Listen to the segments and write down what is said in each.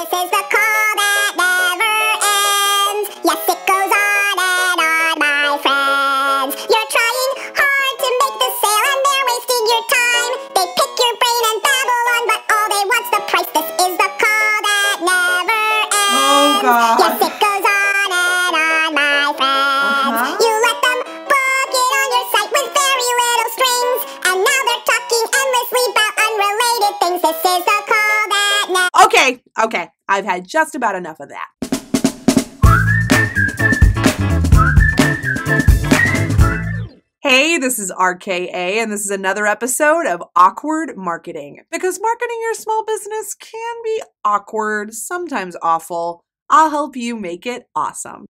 This is the call that never ends. Yes, it goes on and on, my friends. You're trying hard to make the sale and they're wasting your time. They pick your brain and babble on, but all they want's the price. This is the call that never ends. Oh, God. Yes, it goes on and on, my friends. You let them book it on your site with very little strings, and now they're talking endlessly about unrelated things. This is the call that never. Okay, I've had just about enough of that. Hey, this is RKA, and this is another episode of Awkward Marketing. Because marketing your small business can be awkward, sometimes awful. I'll help you make it awesome.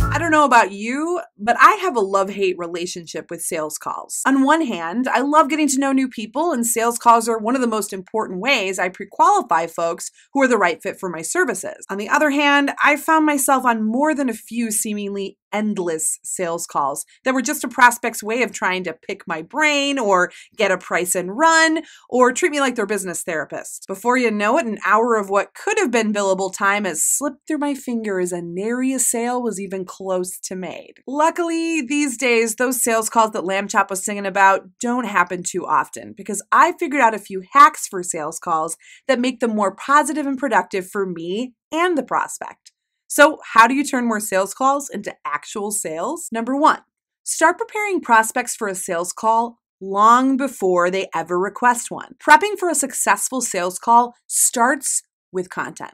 I don't know about you, but I have a love-hate relationship with sales calls. On one hand, I love getting to know new people, and sales calls are one of the most important ways I pre-qualify folks who are the right fit for my services. On the other hand, I found myself on more than a few seemingly endless sales calls that were just a prospect's way of trying to pick my brain or get a price and run or treat me like their business therapist. Before you know it, an hour of what could have been billable time has slipped through my fingers and nary a sale was even close to made. Luckily, these days, those sales calls that Lamb Chop was singing about don't happen too often because I figured out a few hacks for sales calls that make them more positive and productive for me and the prospect. So how do you turn more sales calls into actual sales? Number one, start preparing prospects for a sales call long before they ever request one. Prepping for a successful sales call starts with content.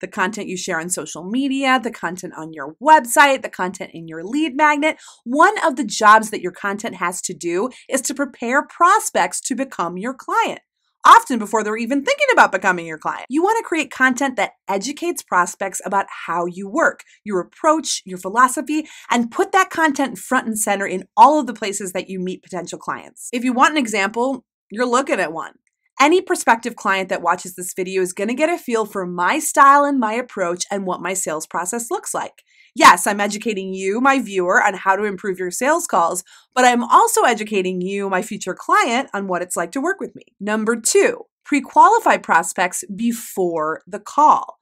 The content you share on social media, the content on your website, the content in your lead magnet. One of the jobs that your content has to do is to prepare prospects to become your client, often before they're even thinking about becoming your client. You want to create content that educates prospects about how you work, your approach, your philosophy, and put that content front and center in all of the places that you meet potential clients. If you want an example, you're looking at one. Any prospective client that watches this video is going to get a feel for my style and my approach and what my sales process looks like. Yes, I'm educating you, my viewer, on how to improve your sales calls, but I'm also educating you, my future client, on what it's like to work with me. Number two, pre-qualify prospects before the call.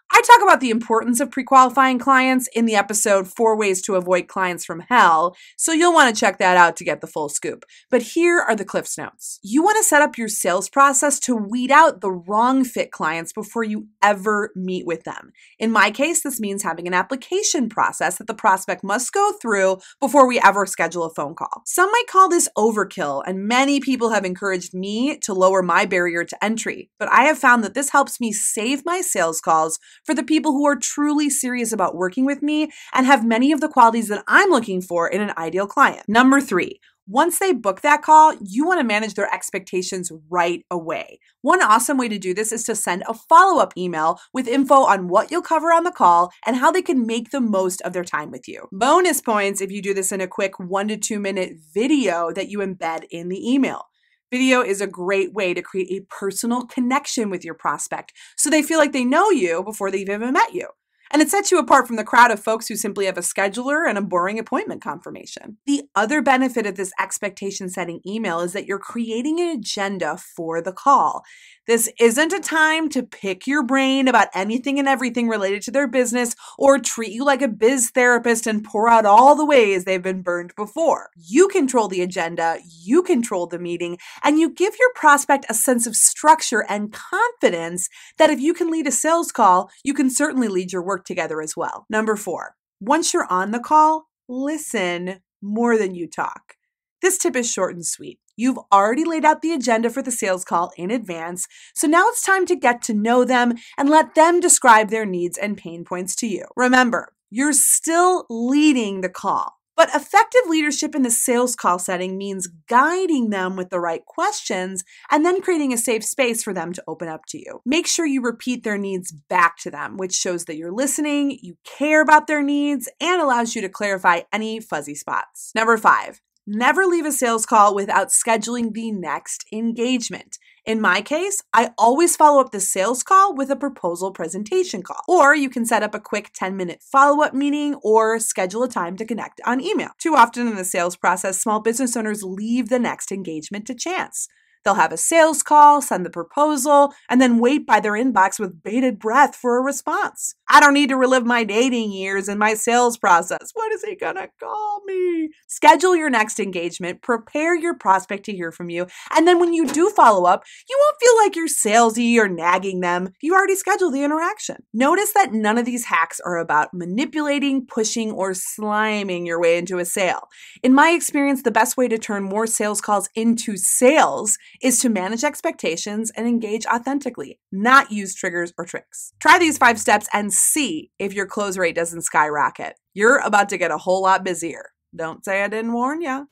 I talk about the importance of pre-qualifying clients in the episode 4 Ways to Avoid Clients from Hell, so you'll want to check that out to get the full scoop. But here are the Cliff's Notes. You want to set up your sales process to weed out the wrong fit clients before you ever meet with them. In my case, this means having an application process that the prospect must go through before we ever schedule a phone call. Some might call this overkill, and many people have encouraged me to lower my barrier to entry. But I have found that this helps me save my sales calls for the people who are truly serious about working with me and have many of the qualities that I'm looking for in an ideal client. Number three, once they book that call, you want to manage their expectations right away. One awesome way to do this is to send a follow-up email with info on what you'll cover on the call and how they can make the most of their time with you. Bonus points if you do this in a quick 1 to 2 minute video that you embed in the email. Video is a great way to create a personal connection with your prospect so they feel like they know you before they've even met you. And it sets you apart from the crowd of folks who simply have a scheduler and a boring appointment confirmation. The other benefit of this expectation setting email is that you're creating an agenda for the call. This isn't a time to pick your brain about anything and everything related to their business or treat you like a biz therapist and pour out all the ways they've been burned before. You control the agenda, you control the meeting, and you give your prospect a sense of structure and confidence that if you can lead a sales call, you can certainly lead your work together as well. Number 4, once you're on the call, listen more than you talk. This tip is short and sweet. You've already laid out the agenda for the sales call in advance, so now it's time to get to know them and let them describe their needs and pain points to you. Remember, you're still leading the call, but effective leadership in the sales call setting means guiding them with the right questions and then creating a safe space for them to open up to you. Make sure you repeat their needs back to them, which shows that you're listening, you care about their needs, and allows you to clarify any fuzzy spots. Number 5. Never leave a sales call without scheduling the next engagement. In my case, I always follow up the sales call with a proposal presentation call. Or you can set up a quick 10-minute follow-up meeting or schedule a time to connect on email. Too often in the sales process, small business owners leave the next engagement to chance. They'll have a sales call, send the proposal, and then wait by their inbox with bated breath for a response. I don't need to relive my dating years and my sales process. When is he gonna call me? Schedule your next engagement, prepare your prospect to hear from you, and then when you do follow up, you won't feel like you're salesy or nagging them. You already scheduled the interaction. Notice that none of these hacks are about manipulating, pushing, or sliming your way into a sale. In my experience, the best way to turn more sales calls into sales is to manage expectations and engage authentically, not use triggers or tricks. Try these 5 steps and see if your close rate doesn't skyrocket. You're about to get a whole lot busier. Don't say I didn't warn ya.